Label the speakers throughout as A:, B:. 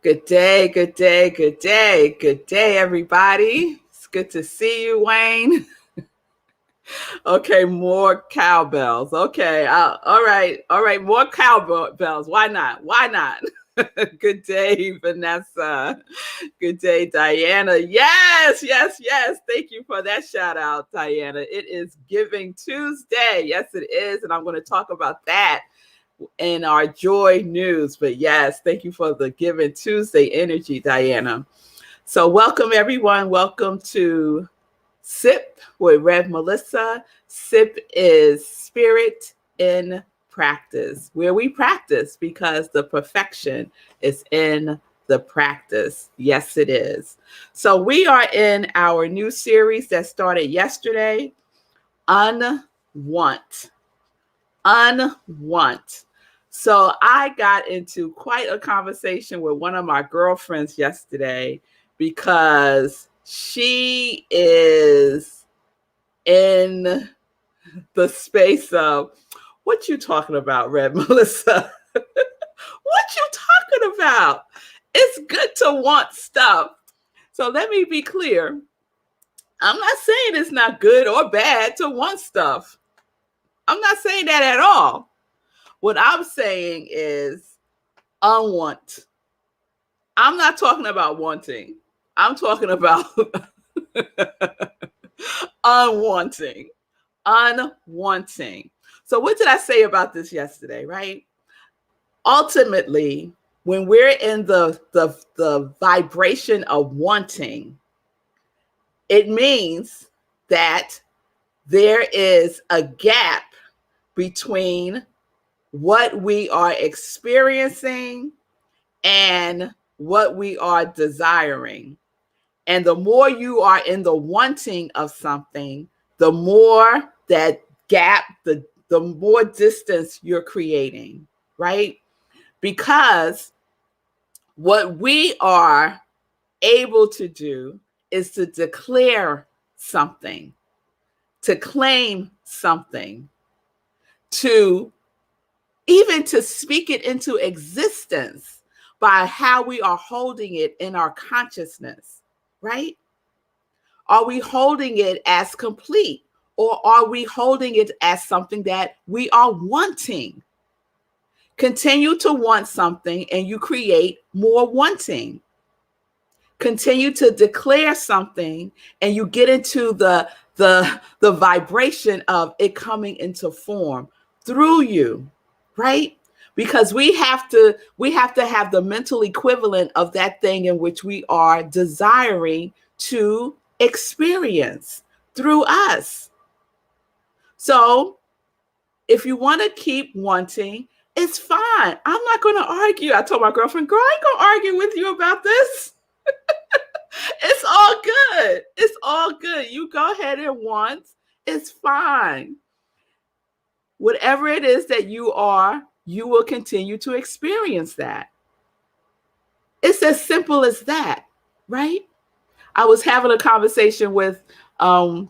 A: Good day, good day, good day, good day, everybody. It's good to see you, Wayne. Okay, more cowbells. Okay, all right, more cowbells. Why not? Why not? Good day, Vanessa. Good day, Diana. Yes, yes, yes. Thank you for that shout out, Diana. It is Giving Tuesday. Yes, it is. And I'm going to talk about that in our joy news. But yes, thank you for the Giving Tuesday energy, Diana. So welcome everyone. Welcome to SIP with Rev Melissa. SIP is Spirit in Practice, where we practice because the perfection is in the practice. Yes, it is. So we are in our new series that started yesterday, Unwant. Unwant. So I got into quite a conversation with one of my girlfriends yesterday because she is in the space of what you talking about, Red Melissa? What you talking about? It's good to want stuff. So let me be clear. I'm not saying it's not good or bad to want stuff. I'm not saying that at all. What I'm saying is unwant. I'm not talking about wanting. I'm talking about unwanting. Unwanting. So what did I say about this yesterday, right? Ultimately, when we're in the vibration of wanting, it means that there is a gap between what we are experiencing and what we are desiring. And the more you are in the wanting of something, the more that gap, the more distance you're creating, right? Because what we are able to do is to declare something, to claim something, to even to speak it into existence by how we are holding it in our consciousness, right? Are we holding it as complete, or are we holding it as something that we are wanting? Continue to want something and you create more wanting. Continue to declare something and you get into the vibration of it coming into form through you, right? Because we have to have the mental equivalent of that thing in which we are desiring to experience through us. So if you want to keep wanting, it's fine. I'm not going to argue. I told my girlfriend, girl, I ain't going to argue with you about this. It's all good. It's all good. You go ahead and want. It's fine. Whatever it is that you are, you will continue to experience that. It's as simple as that, right? I was having a conversation with one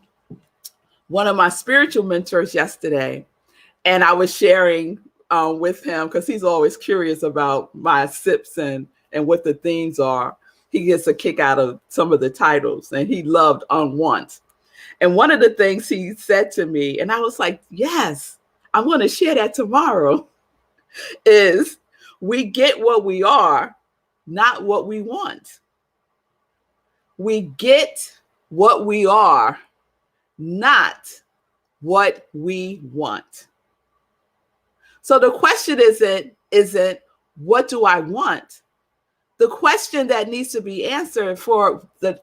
A: of my spiritual mentors yesterday, and I was sharing with him because he's always curious about my sips and what the themes are. He gets a kick out of some of the titles, and he loved Unwant. And one of the things he said to me, and I was like, yes, I'm going to share that tomorrow, is we get what we are, not what we want. We get what we are, not what we want. So the question isn't what do I want? The question that needs to be answered for the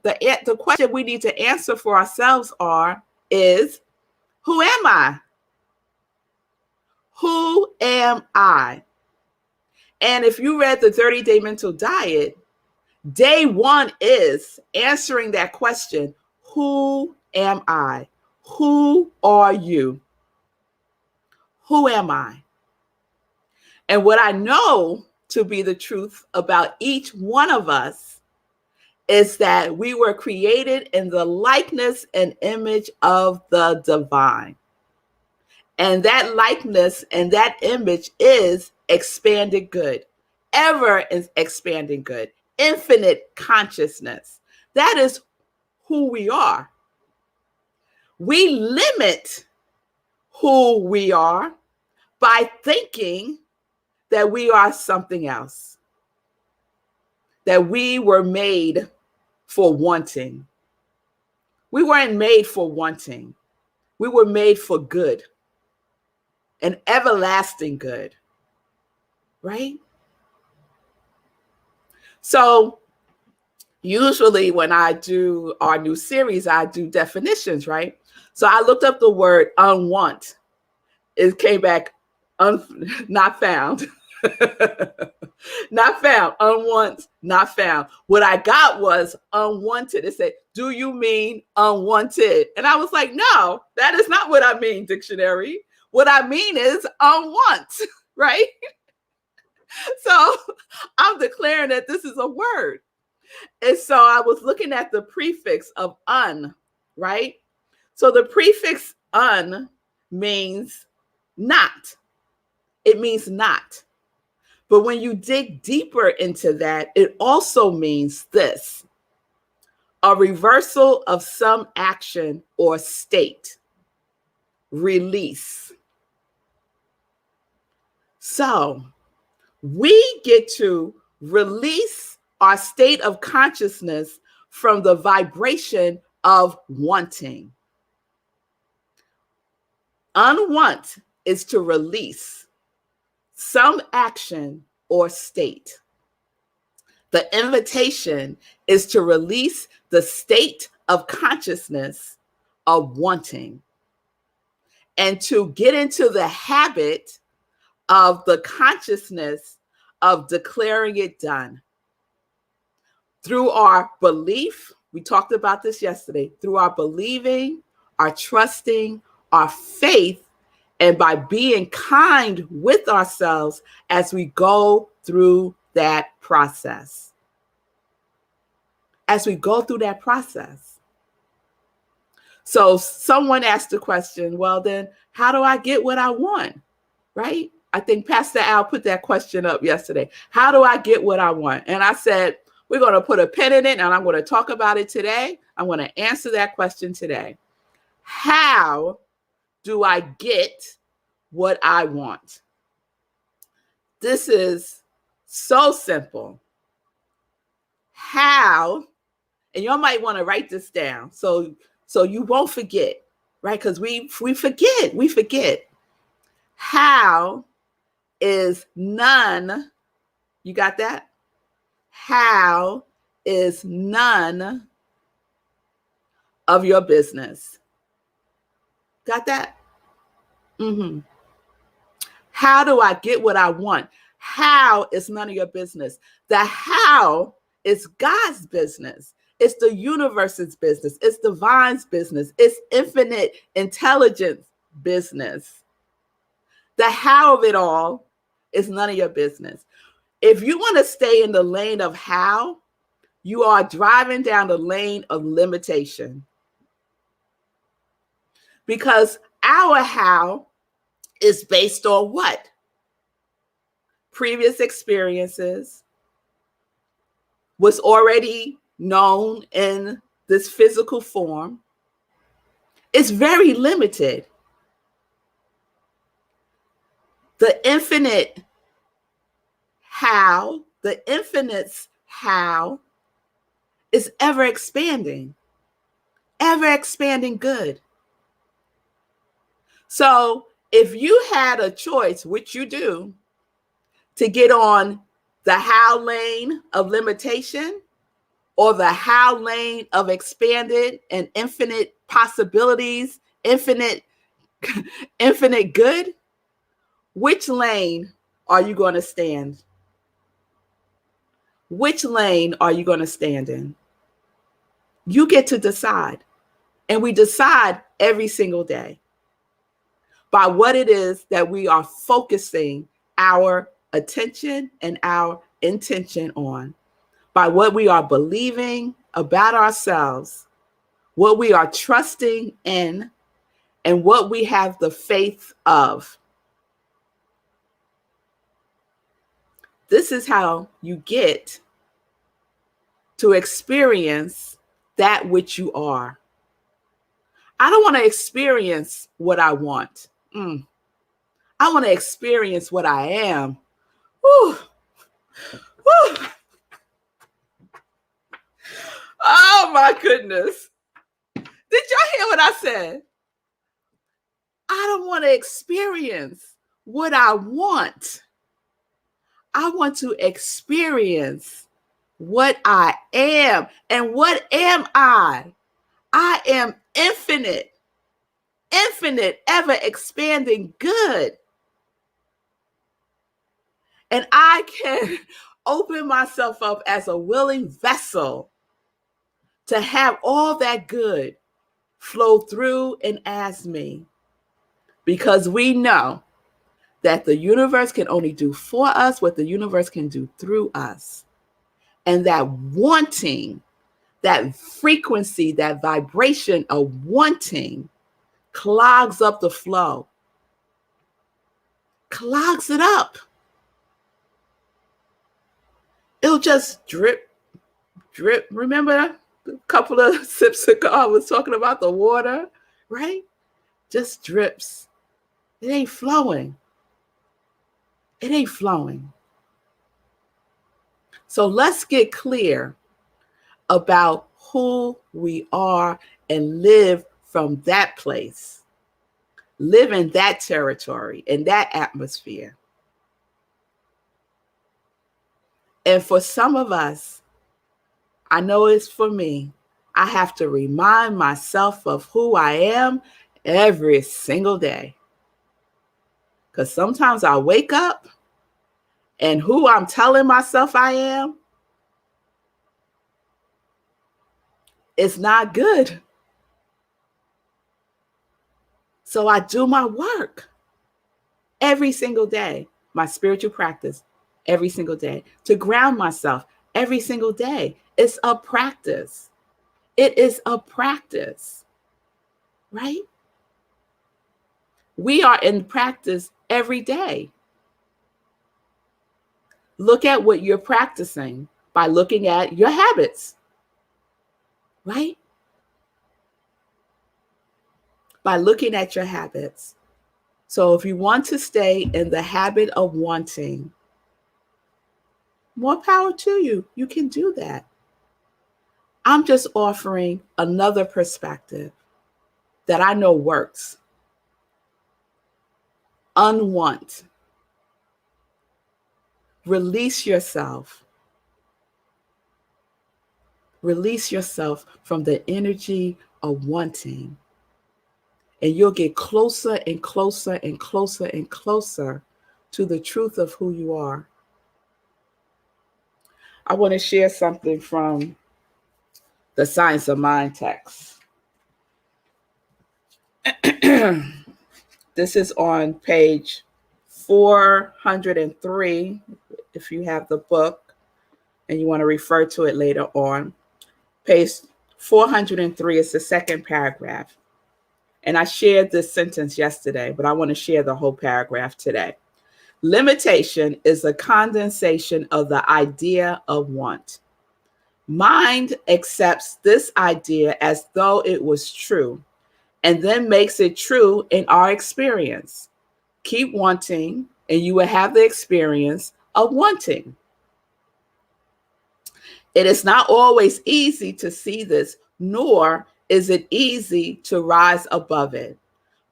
A: question we need to answer for ourselves is who am I? Who am I? And if you read the 30-day mental diet, day one is answering that question. Who am I? Who are you? Who am I? And what I know to be the truth about each one of us is that we were created in the likeness and image of the divine. And that likeness and that image is expanded good, ever is expanding good, infinite consciousness. That is who we are. We limit who we are by thinking that we are something else, that we were made for wanting. We weren't made for wanting. We were made for good, an everlasting good, right? So usually when I do our new series, I do definitions, right? So I looked up the word unwant. It came back not found. Not found. Unwant, not found. What I got was unwanted. It said, do you mean unwanted? And I was like, no, that is not what I mean, dictionary. What I mean is unwant, right? So I'm declaring that this is a word. And so I was looking at the prefix of un, right? So the prefix un means not. It means not. But when you dig deeper into that, it also means this: a reversal of some action or state, release. So we get to release our state of consciousness from the vibration of wanting. Unwant is to release some action or state. The invitation is to release the state of consciousness of wanting and to get into the habit of the consciousness of declaring it done. Through our belief, we talked about this yesterday, through our believing, our trusting, our faith, and by being kind with ourselves as we go through that process. As we go through that process. So someone asked the question, well, then how do I get what I want? Right? I think Pastor Al put that question up yesterday. How do I get what I want? And I said, we're going to put a pin in it and I'm going to talk about it today. I'm going to answer that question today. How do I get what I want? This is so simple. How, and you might want to write this down so you won't forget, right? Because we forget. How is none, you got that? How is none of your business? Got that? Mm-hmm. How do I get what I want? How is none of your business? The how is God's business. It's the universe's business. It's divine's business. It's infinite intelligence business. The how of it all is none of your business. If you want to stay in the lane of how, you are driving down the lane of limitation. Because our how is based on what? Previous experiences, was already known in this physical form. It's very limited. The infinite how, the infinite's how is ever expanding good. So if you had a choice, which you do, to get on the how lane of limitation or the how lane of expanded and infinite possibilities, infinite good, which lane are you going to stand? Which lane are you going to stand in? You get to decide. And we decide every single day by what it is that we are focusing our attention and our intention on, by what we are believing about ourselves, what we are trusting in, and what we have the faith of. This is how you get to experience that which you are. I don't want to experience what I want. I want to experience what I am. Whew. Whew. Oh my goodness. Did y'all hear what I said? I don't want to experience what I want. I want to experience what I am. And what am I? I am infinite, ever expanding good. And I can open myself up as a willing vessel to have all that good flow through and as me. Because we know that the universe can only do for us what the universe can do through us. And that wanting, that frequency, that vibration of wanting clogs up the flow, clogs it up. It'll just drip, drip. Remember a couple of sips ago, I was talking about the water, right? Just drips. It ain't flowing. It ain't flowing. So let's get clear about who we are and live from that place. Live in that territory, in that atmosphere. And for some of us, I know it's for me, I have to remind myself of who I am every single day. Because sometimes I wake up and who I'm telling myself I am, it's not good. So I do my work every single day, my spiritual practice every single day, to ground myself every single day. It's a practice. It is a practice, right? We are in practice every day. Look at what you're practicing by looking at your habits, right? By looking at your habits. So if you want to stay in the habit of wanting, more power to you. You can do that. I'm just offering another perspective that I know works. Unwant. Release yourself. Release yourself from the energy of wanting. And you'll get closer and closer and closer and closer to the truth of who you are. I want to share something from the Science of Mind text. This is on page 403, if you have the book and you want to refer to it later on. Page 403 is the second paragraph. And I shared this sentence yesterday, but I want to share the whole paragraph today. Limitation is a condensation of the idea of want. Mind accepts this idea as though it was true and then makes it true in our experience. Keep wanting, and you will have the experience of wanting. It is not always easy to see this, nor is it easy to rise above it,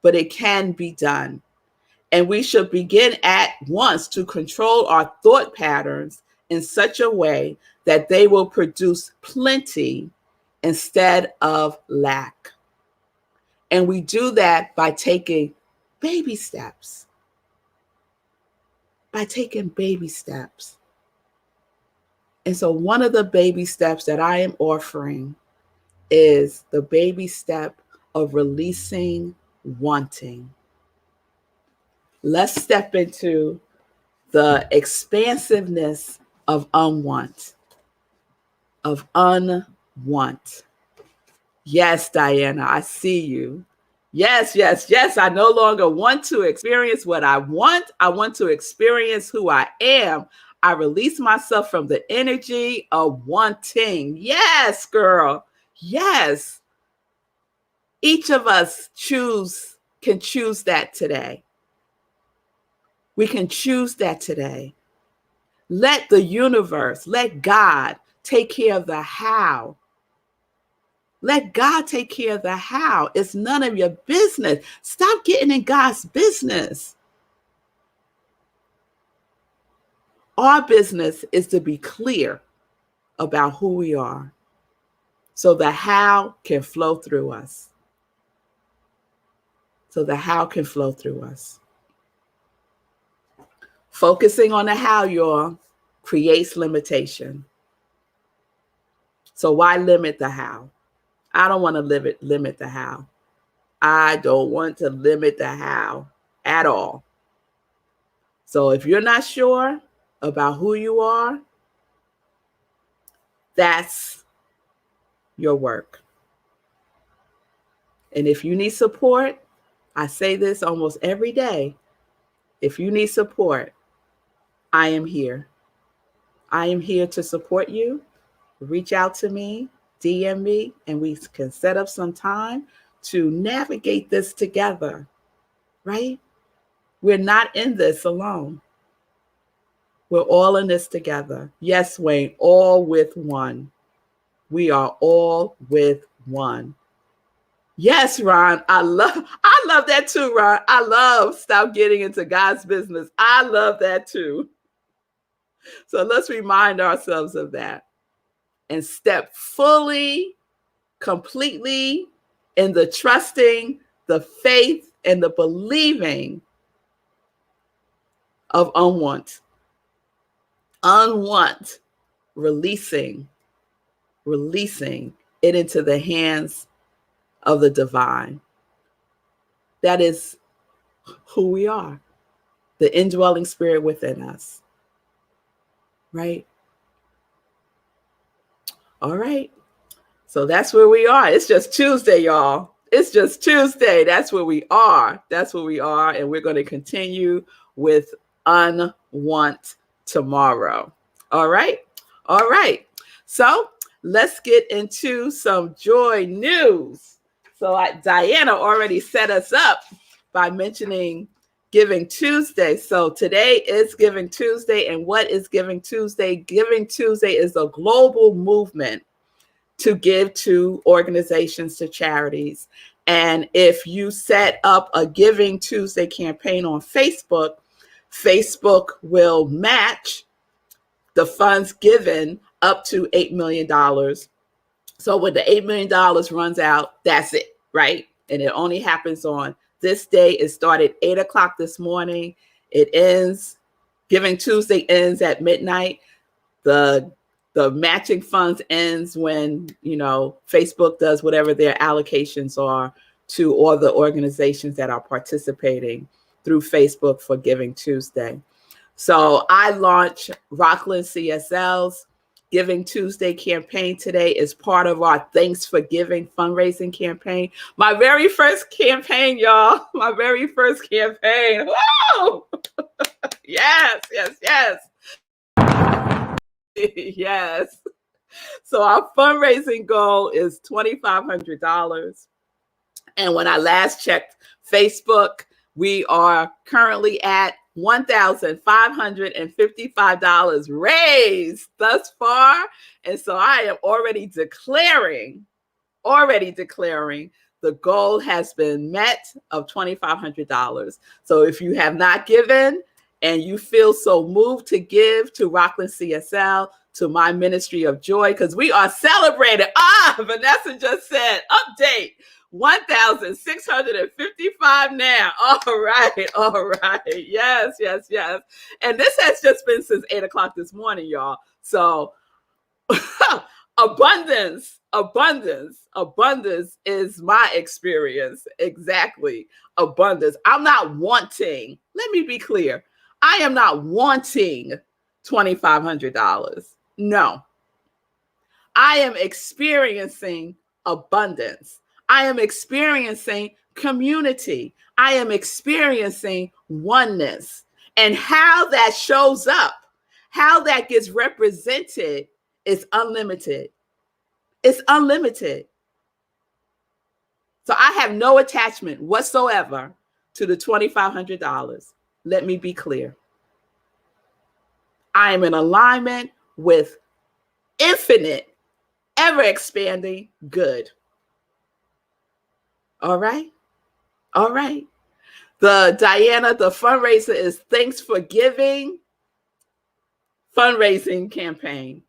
A: but it can be done. And we should begin at once to control our thought patterns in such a way that they will produce plenty instead of lack. And we do that by taking baby steps. By taking baby steps. And so one of the baby steps that I am offering is the baby step of releasing wanting. Let's step into the expansiveness of unwant. Of unwant. Yes, Diana, I see you. Yes, yes, yes. I no longer want to experience what I want. I want to experience who I am. I release myself from the energy of wanting. Yes, girl. Yes. Each of us can choose that today. We can choose that today. Let the universe, let God take care of the how. Let God take care of the how. It's none of your business. Stop getting in God's business. Our business is to be clear about who we are so the how can flow through us. So the how can flow through us. Focusing on the how, y'all, creates limitation. So why limit the how? I don't want to limit the how. I don't want to limit the how at all. So if you're not sure about who you are, that's your work. And if you need support, I say this almost every day. If you need support, I am here. I am here to support you. Reach out to me, DM me, and we can set up some time to navigate this together, right? We're not in this alone. We're all in this together. Yes, Wayne, all with one. We are all with one. Yes, Ron, I love that too, Ron. I love stop getting into God's business. I love that too. So let's remind ourselves of that and step fully, completely in the trusting, the faith, and the believing of unwant. Unwant, releasing it into the hands of the divine. That is who we are, the indwelling spirit within us. Right? All right. So that's where we are. It's just Tuesday, y'all. It's just Tuesday. That's where we are. That's where we are. And we're going to continue with Unwant tomorrow. All right. All right. So let's get into some joy news. So Diana already set us up by mentioning Giving Tuesday. So today is Giving Tuesday. And what is Giving Tuesday? Giving Tuesday is a global movement to give to organizations, to charities. And if you set up a Giving Tuesday campaign on Facebook, Facebook will match the funds given up to $8 million. So when the $8 million runs out, that's it, right? And it only happens on this day. It started 8 o'clock this morning. It ends, Giving Tuesday ends at midnight. The matching funds ends when, Facebook does whatever their allocations are to all the organizations that are participating through Facebook for Giving Tuesday. So I launched Rockland CSL's Giving Tuesday campaign today as part of our Thanks for Giving fundraising campaign. My very first campaign, y'all. My very first campaign. Whoa! Yes, yes, yes. Yes. So our fundraising goal is $2,500. And when I last checked Facebook, we are currently at $1,555 raised thus far. And so I am already declaring the goal has been met of $2,500. So if you have not given and you feel so moved to give to Rockland CSL, to my ministry of joy, because we are celebrating. Vanessa just said, update, 1,655 now. All right. Yes. And this has just been since 8 o'clock this morning, y'all. So abundance is my experience. Exactly. Abundance. I'm not wanting, let me be clear. I am not wanting $2,500. No. I am experiencing abundance. I am experiencing community. I am experiencing oneness. And how that shows up, how that gets represented is unlimited. It's unlimited. So I have no attachment whatsoever to the $2,500. Let me be clear. I am in alignment with infinite, ever expanding good. All right. All right. Diana, the fundraiser is Thanks for Giving fundraising campaign.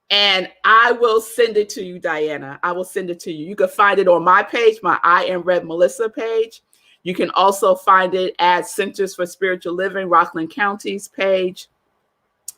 A: And I will send it to you, Diana. I will send it to you. You can find it on my page, my I Am Rev Melissa page. You can also find it at Centers for Spiritual Living, Rockland County's page.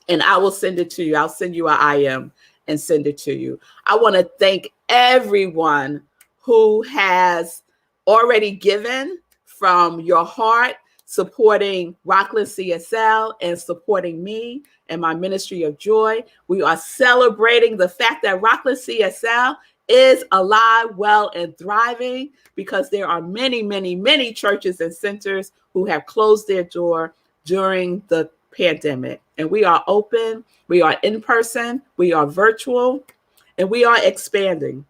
A: And I will send it to you. I'll send you an IM and send it to you. I want to thank everyone who has already given from your heart, supporting Rockland CSL and supporting me and my Ministry of Joy. We are celebrating the fact that Rockland CSL is alive, well, and thriving, because there are many, many, many churches and centers who have closed their door during the pandemic. And we are open, we are in person, we are virtual, and we are expanding.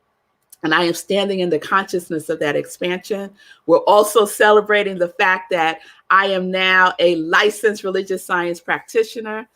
A: And I am standing in the consciousness of that expansion. We're also celebrating the fact that I am now a licensed religious science practitioner.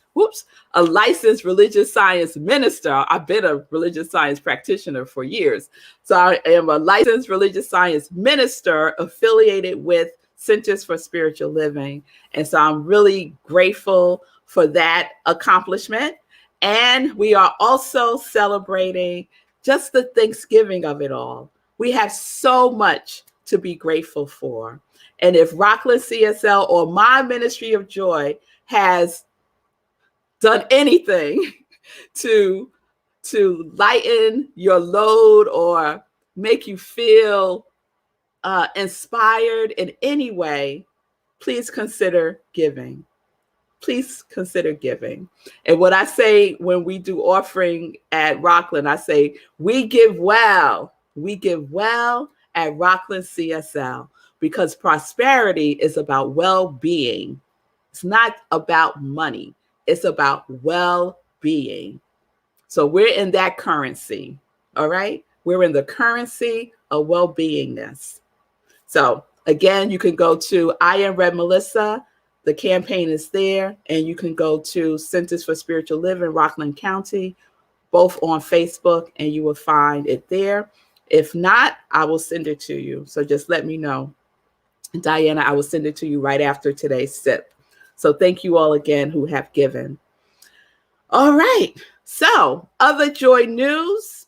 A: A licensed religious science minister. I've been a religious science practitioner for years. So I am a licensed religious science minister affiliated with Centers for Spiritual Living. And so I'm really grateful for that accomplishment. And we are also celebrating just the Thanksgiving of it all. We have so much to be grateful for. And if Rockland CSL or my Ministry of Joy has done anything to lighten your load or make you feel inspired in any way, please consider giving. Please consider giving. And what I say when we do offering at Rockland, I say, we give well at Rockland CSL, because prosperity is about well-being. It's not about money. It's about well-being. So we're in that currency, all right? We're in the currency of well-beingness. So again, you can go to I Am Rev Melissa. The campaign is there, and you can go to Centers for Spiritual Living, Rockland County, both on Facebook, and you will find it there. If not, I will send it to you. So just let me know. Diana, I will send it to you right after today's sip. So thank you all again who have given. All right. So other joy news.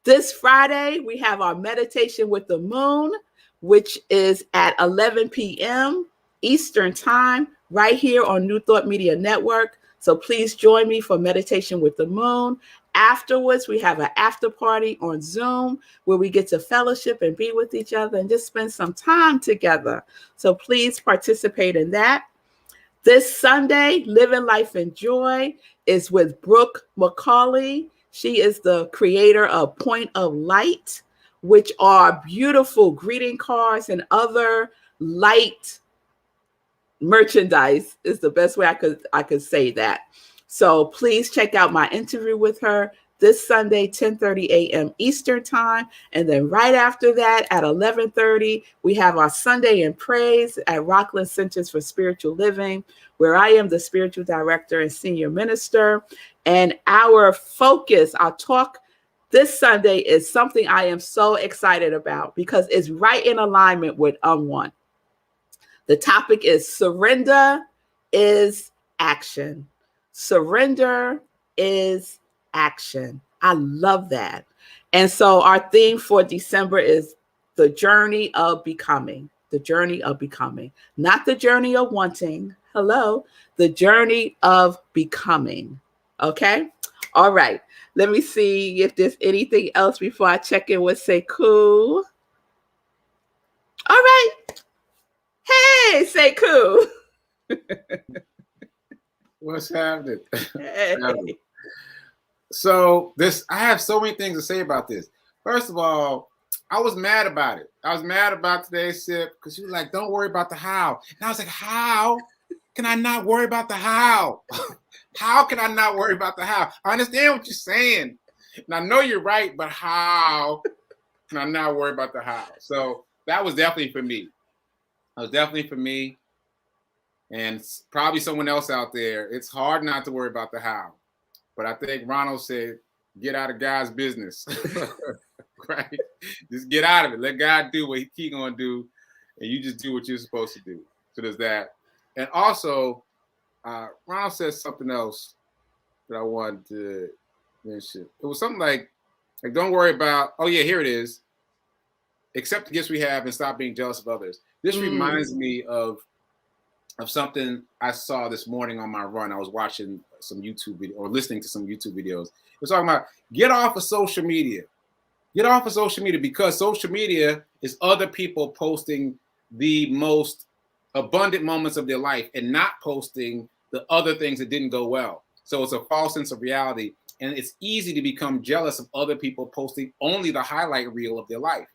A: This Friday, we have our meditation with the moon, which is at 11 p.m. Eastern Time, right here on New Thought Media Network. So please join me for Meditation with the Moon. Afterwards, we have an after party on Zoom where we get to fellowship and be with each other and just spend some time together. So please participate in that. This Sunday, Living Life in Joy is with Brooke McCauley. She is the creator of Point of Light, which are beautiful greeting cards and other light merchandise, is the best way I could say that. So please check out my interview with her this Sunday, 10:30 a.m. Eastern Time. And then right after that at 11:30, we have our Sunday in Praise at Rockland Centers for Spiritual Living, where I am the spiritual director and senior minister. And our focus, our talk this Sunday, is something I am so excited about because it's right in alignment with Unwanted. The topic is surrender is action. Surrender is action. I love that. And so our theme for December is the journey of becoming. The journey of becoming. Not the journey of wanting. Hello. The journey of becoming. Okay? All right. Let me see if there's anything else before I check in with Sekou. All right. Hey, Sekou.
B: What's happening?
A: Hey.
B: So I have so many things to say about this. First of all, I was mad about it. I was mad about today's sip because she was like, don't worry about the how. And I was like, how can I not worry about the how? How can I not worry about the how? I understand what you're saying. And I know you're right, but how can I not worry about the how? So that was definitely for me. That was definitely for me. And probably someone else out there. It's hard not to worry about the how. But I think Ronald said, get out of God's business. Right? Just get out of it. Let God do what He's going to do. And you just do what you're supposed to do. So there's that. And also, Ronald says something else that I wanted to mention. It was something like don't worry about, oh yeah, here it is. Accept the gifts we have and stop being jealous of others. This reminds me of something I saw this morning on my run. I was watching some YouTube video or listening to some YouTube videos. It was talking about get off of social media. Get off of social media because social media is other people posting the most abundant moments of their life and not posting the other things that didn't go well. So it's a false sense of reality. And it's easy to become jealous of other people posting only the highlight reel of their life.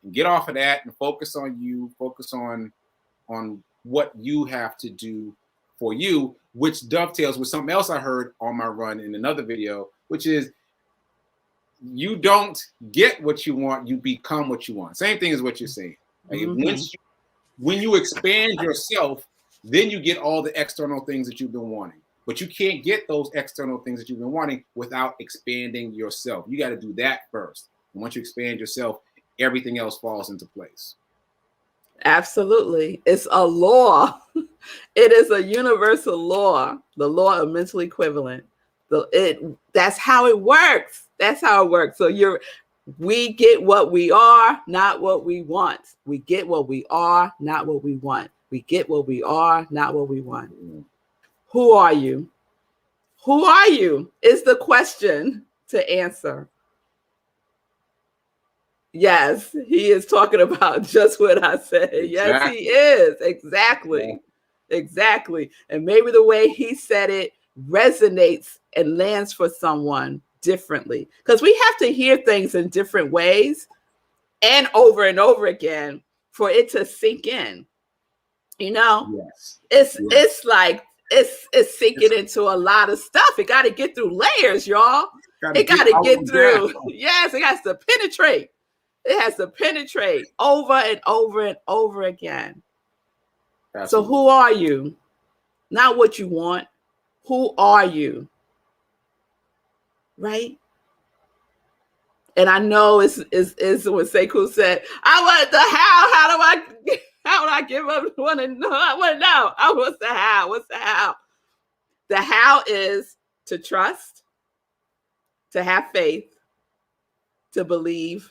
B: And get off of that and focus on you, focus on what you have to do for you, which dovetails with something else I heard on my run in another video, which is you don't get what you want, you become what you want. Same thing as what you're saying. Like when you expand yourself, then you get all the external things that you've been wanting. But you can't get those external things that you've been wanting without expanding yourself. You got to do that first. And once you expand yourself, everything else falls into place.
A: Absolutely. It's a law. It is a universal law, the law of mental equivalent. That's how it works. That's how it works. So we get what we are, not what we want. We get what we are, not what we want. We get what we are, not what we want. Who are you? Who are you is the question to answer. Yes, he is talking about just what I said. Exactly. Yes, he is. Exactly. Yeah. Exactly. And maybe the way he said it resonates and lands for someone differently. Because we have to hear things in different ways and over again for it to sink in. You know? Yes. It's like it's sinking into a lot of stuff. It got to get through layers, y'all. It got to get through. Yes, it has to penetrate. It has to penetrate over and over and over again. Absolutely. So who are you? Not what you want. Who are you? Right? And I know it's what Sekou said. I want the how. How do I give up? I want to know. What's the how? What's the how? The how is to trust, to have faith, to believe,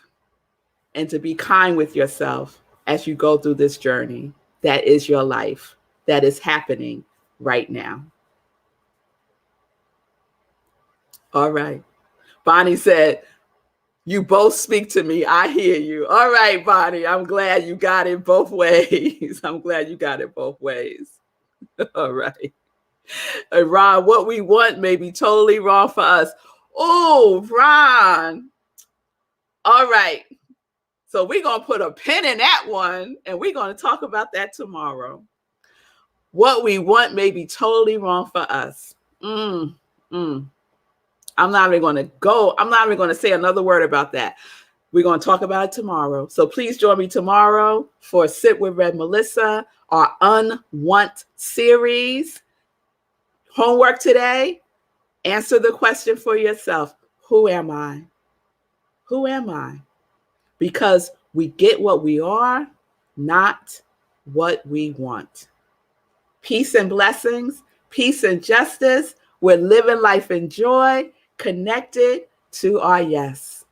A: and to be kind with yourself as you go through this journey. That is your life. That is happening right now. All right. Bonnie said, you both speak to me. I hear you. All right, Bonnie. I'm glad you got it both ways. I'm glad you got it both ways. All right. And Ron, what we want may be totally wrong for us. Oh, Ron. All right. So we're going to put a pin in that one, and we're going to talk about that tomorrow. What we want may be totally wrong for us. I'm not even going to say another word about that. We're going to talk about it tomorrow. So please join me tomorrow for Sit with Rev Melissa, our Unwant series. Homework today, answer the question for yourself. Who am I? Who am I? Because we get what we are, not what we want. Peace and blessings, peace and justice. We're living life in joy, connected to our yes.